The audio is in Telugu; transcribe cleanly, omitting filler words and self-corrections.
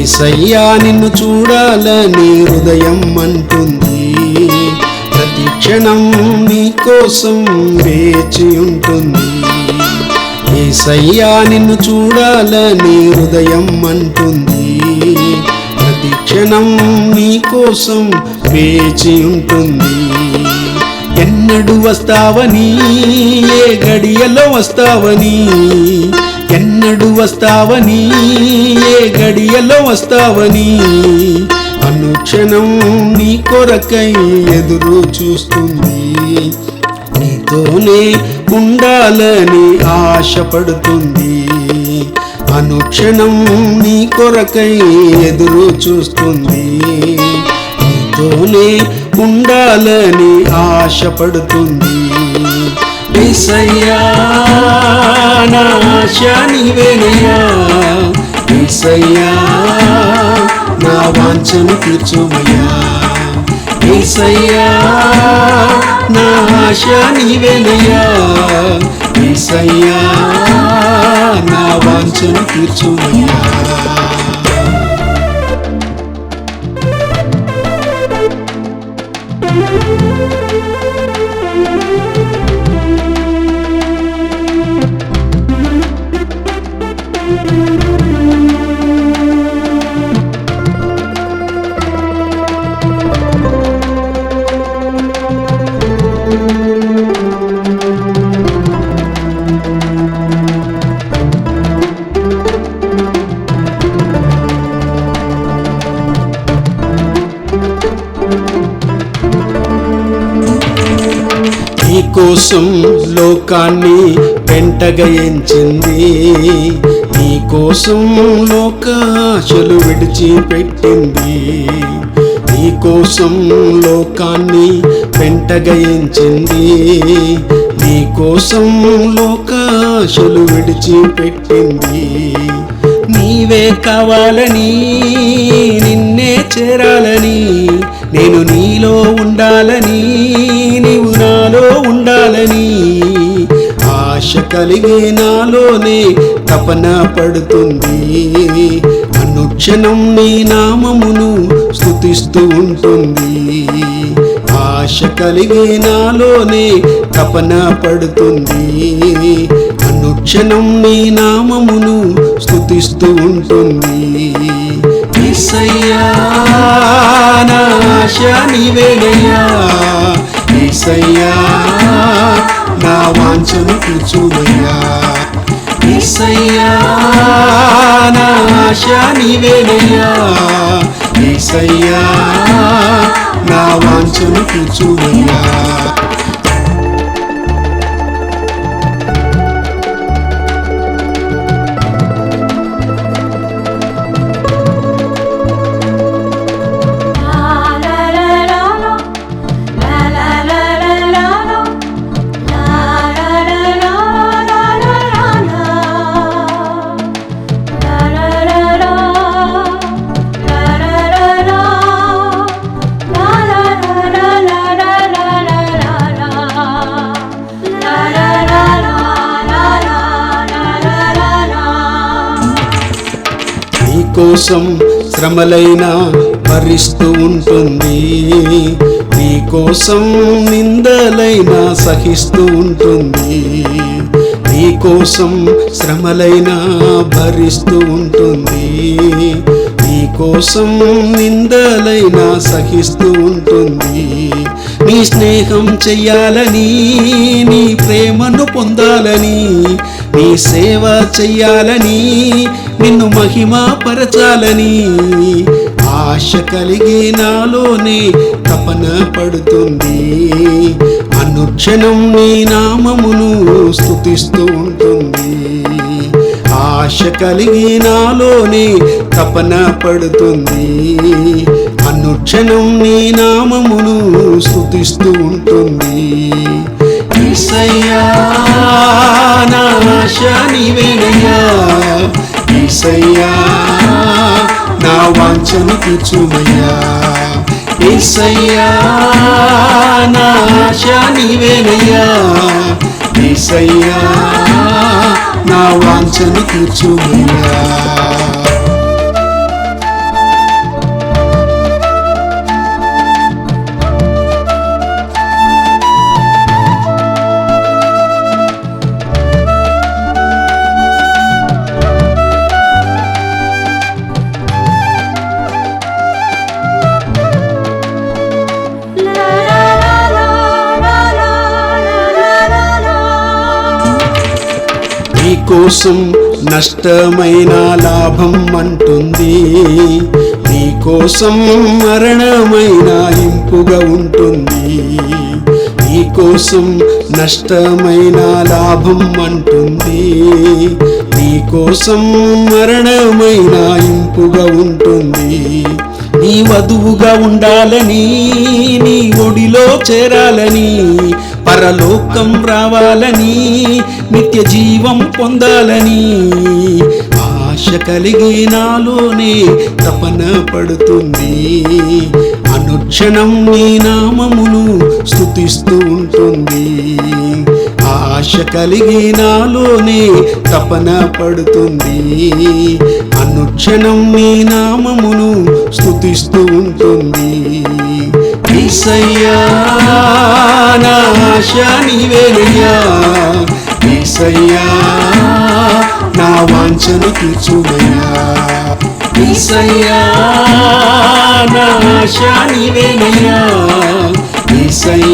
యేసయ్యా నిన్ను చూడాలని హృదయం అంటుంది, ప్రతి క్షణం నీ కోసం వేచి ఉంటుంది. యేసయ్యా నిన్ను చూడాలని హృదయం అంటుంది, ప్రతి క్షణం నీ కోసం వేచి ఉంటుంది. ఎన్నడు వస్తావని, ఏ గడియలో వస్తావని, ఎన్నడు వస్తావని, ఏ గడియలో వస్తావని, అనుక్షణం నీ కొరకై ఎదురు చూస్తుంది. నీతోనే ఉండాలని ఆశపడుతుంది, అనుక్షణం నీ కొరకై ఎదురు చూస్తుంది. నీతోనే ఉండాలని ఆశపడుతుంది. యేసయ్యా నా ఆశ నీవేనయ్యా, యేసయ్యా నా వాంఛను తీర్చుమయ్యా, యేసయ్యా నా ఆశ నీవేనయ్యా, యేసయ్యా నా వాంఛను తీర్చుమయ్యా. నీ కోసం లోకాన్ని వెంటగా ఎంచింది, నీ కోసం లోకాశలు విడిచిపెట్టింది. నీ కోసం లోకాన్ని వెంటగా ఎంచింది, నీ కోసం లోకాశలు విడిచిపెట్టింది. నీవే కావాలని, నిన్నే చేరాలని, నేను నీలో ఉండాలని, నీవు నాలో ఉండాలని ఆశ కలిగి నాలోనే తపన పడుతుంది. అనుక్షణం నీ నామమును స్తుతిస్తూ ఉంటుంది. ఆశ కలిగి నాలోనే తపన పడుతుంది. అనుక్షణం నీ నామమును స్తుతిస్తూ ఉంటుంది. యేసయ్యా నా ఆశ నీవేనయ్యా, యేసయ్యా నా వాంఛను తీర్చుమయ్యా, యేసయ్యా నా ఆశ నీవేనయ్యా, యేసయ్యా నా వాంఛను తీర్చుమయ్యా. కోసం శ్రమలైనా భరిస్తూ ఉంటుంది, నీ కోసం నిందలైనా సహిస్తూ ఉంటుంది. నీ కోసం శ్రమలైనా భరిస్తూ ఉంటుంది, నీ కోసం నిందలైనా సహిస్తూ ఉంటుంది. నీ స్నేహం చెయ్యాలని, నీ ప్రేమను పొందాలని, నీ సేవ చెయ్యాలని, నిన్ను మహిమా పరచాలని ఆశ కలిగి నాలోనే తపన పడుతుంది. అనుక్షణం నీ నామమును స్తుతిస్తూ ఉంటుంది. ఆశ కలిగి నాలోనే తపన పడుతుంది. అనుక్షణం నీ నామమును స్తుతిస్తూ ఉంటుంది. యేసయ్యా నా ఆశ నీవేనయ్యా, యేసయ్యా నా వాంఛను తీర్చుమయ్యా, యేసయ్యా నా ఆశ నీవేనయ్యా, యేసయ్యా నా వాంఛను తీర్చుమయ్యా. నీ కోసం నష్టమైన లాభం అంటుంది, నీ కోసం మరణమైన ఇంపుగా ఉంటుంది. నీ కోసం నష్టమైన లాభం అంటుంది, నీ కోసం మరణమైన ఇంపుగా ఉంటుంది. నీ వధువుగా ఉండాలని, నీ ఒడిలో చేరాలని, పరలోకం రావాలని, నిత్య జీవం పొందాలని ఆశ కలిగి నాలోనే తపన పడుతుంది. అనుక్షణం నీ నామమును స్తుతిస్తూ ఉంటుంది. ఆశ కలిగి నాలోనే తపన పడుతుంది. అనుక్షణం నీ నామమును స్తుతిస్తూ ఉంటుంది. యేసయ్యా నా ఆశ నీవేనయ్యా, యేసయ్యా నా వాంఛను తీర్చుమయ్యా. యేసయ్యా నా ఆశ నీవేనయ్యా, యేసయ్యా